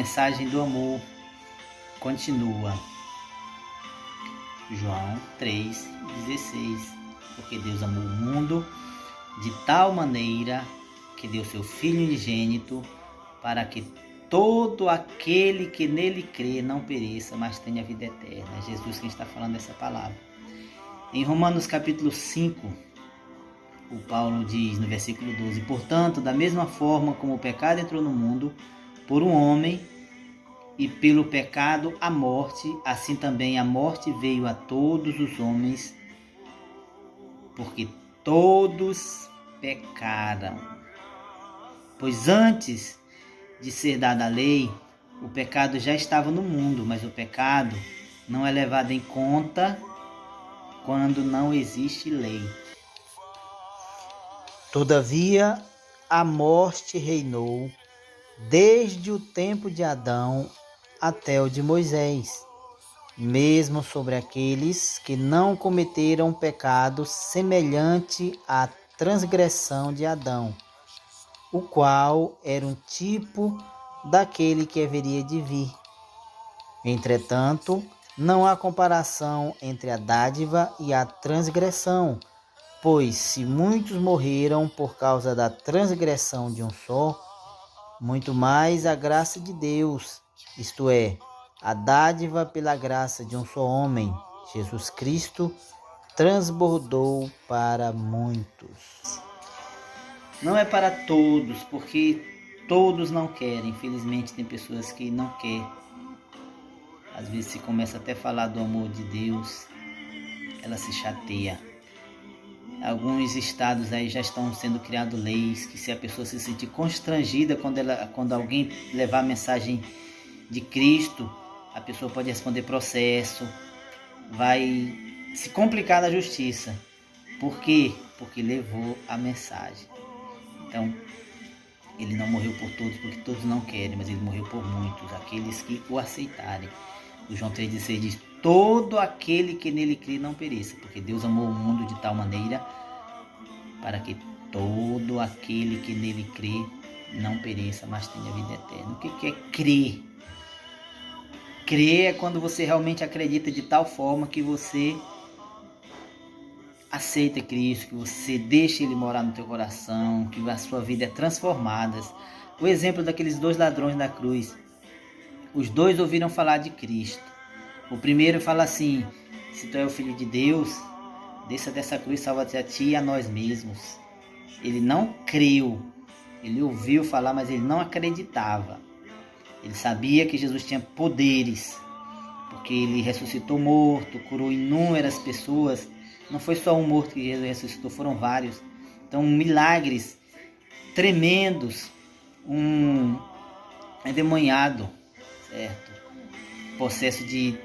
mensagem do amor continua. João 3,16. Porque Deus amou o mundo de tal maneira que deu seu Filho unigênito, para que todo aquele que nele crê não pereça, mas tenha vida eterna. É Jesus quem está falando essa palavra. Em Romanos capítulo 5, o Paulo diz no versículo 12: portanto, da mesma forma como o pecado entrou no mundo por um homem, e pelo pecado a morte, assim também a morte veio a todos os homens, porque todos pecaram. Pois antes de ser dada a lei, o pecado já estava no mundo, mas o pecado não é levado em conta quando não existe lei. Todavia, a morte reinou desde o tempo de Adão até o de Moisés, mesmo sobre aqueles que não cometeram pecado semelhante à transgressão de Adão, o qual era um tipo daquele que haveria de vir. Entretanto, não há comparação entre a dádiva e a transgressão, pois se muitos morreram por causa da transgressão de um só, muito mais a graça de Deus, isto é, a dádiva pela graça de um só homem, Jesus Cristo, transbordou para muitos. Não é para todos, porque todos não querem. Infelizmente tem pessoas que não querem. Às vezes se começa até a falar do amor de Deus, ela se chateia. Alguns estados aí já estão sendo criadas leis que, se a pessoa se sentir constrangida quando alguém levar a mensagem de Cristo, a pessoa pode responder processo, vai se complicar na justiça. Por quê? Porque levou a mensagem. Então, ele não morreu por todos, porque todos não querem, mas ele morreu por muitos, aqueles que o aceitarem. O João 3,16 diz: todo aquele que nele crê não pereça, porque Deus amou o mundo de tal maneira para que todo aquele que nele crê não pereça, mas tenha vida eterna. O que é crer? Crer é quando você realmente acredita de tal forma que você aceita Cristo, que você deixa Ele morar no teu coração, que a sua vida é transformada. O exemplo daqueles dois ladrões da cruz. Os dois ouviram falar de Cristo. O primeiro fala assim: se tu é o Filho de Deus, desça dessa cruz, salva-te a ti e a nós mesmos. Ele não creu. Ele ouviu falar, mas ele não acreditava. Ele sabia que Jesus tinha poderes, porque ele ressuscitou morto, curou inúmeras pessoas. Não foi só um morto que Jesus ressuscitou, foram vários. Então, milagres tremendos. Um endemoniado, certo? Possesso de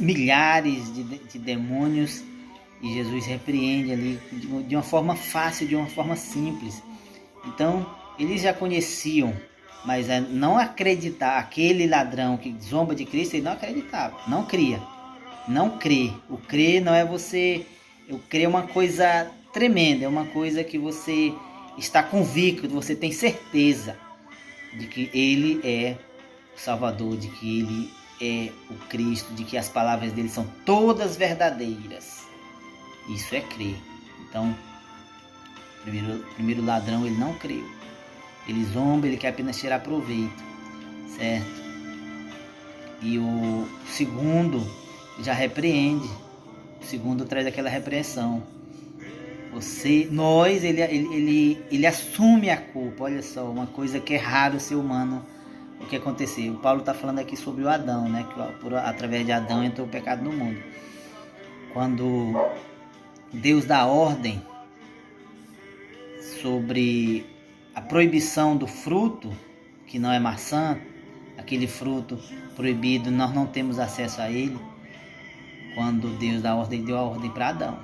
milhares de demônios, e Jesus repreende ali de uma forma fácil, de uma forma simples. Então, eles já conheciam, mas não acreditar. Aquele ladrão que zomba de Cristo, ele não acreditava, não cria. Não crê. O crer não é você... O crer é uma coisa tremenda, é uma coisa que você está convicto, você tem certeza de que Ele é o Salvador, de que Ele é o Cristo, de que as palavras dele são todas verdadeiras. Isso é crer. Então, o primeiro ladrão, ele não creu. Ele zomba, ele quer apenas tirar proveito, certo? E o segundo já repreende. O segundo traz aquela repreensão. Ele assume a culpa. Olha só, uma coisa que é raro ser humano, o que aconteceu. O Paulo está falando aqui sobre o Adão, né? Que através de Adão entrou o pecado no mundo. Quando Deus dá ordem sobre a proibição do fruto, que não é maçã, aquele fruto proibido, nós não temos acesso a ele. Quando Deus dá ordem, deu a ordem para Adão.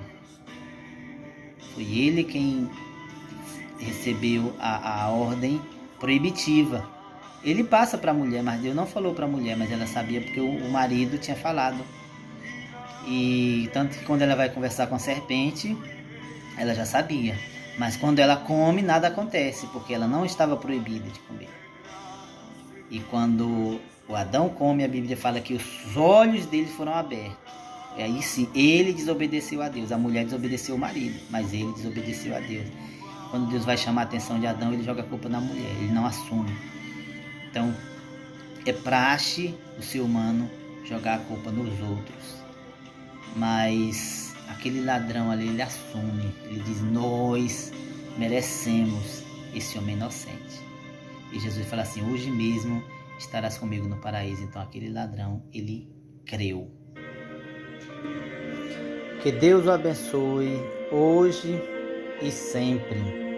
Foi ele quem recebeu a ordem proibitiva. Ele passa para a mulher, mas Deus não falou para a mulher, mas ela sabia porque o marido tinha falado. E tanto que quando ela vai conversar com a serpente, ela já sabia. Mas quando ela come, nada acontece, porque ela não estava proibida de comer. E quando o Adão come, a Bíblia fala que os olhos dele foram abertos. E aí sim, ele desobedeceu a Deus. A mulher desobedeceu o marido, mas ele desobedeceu a Deus. Quando Deus vai chamar a atenção de Adão, ele joga a culpa na mulher, ele não assume. Então, é praxe o ser humano jogar a culpa nos outros. Mas aquele ladrão ali, ele assume, ele diz, nós merecemos esse homem inocente. E Jesus fala assim, hoje mesmo estarás comigo no paraíso. Então aquele ladrão, ele creu. Que Deus o abençoe hoje e sempre.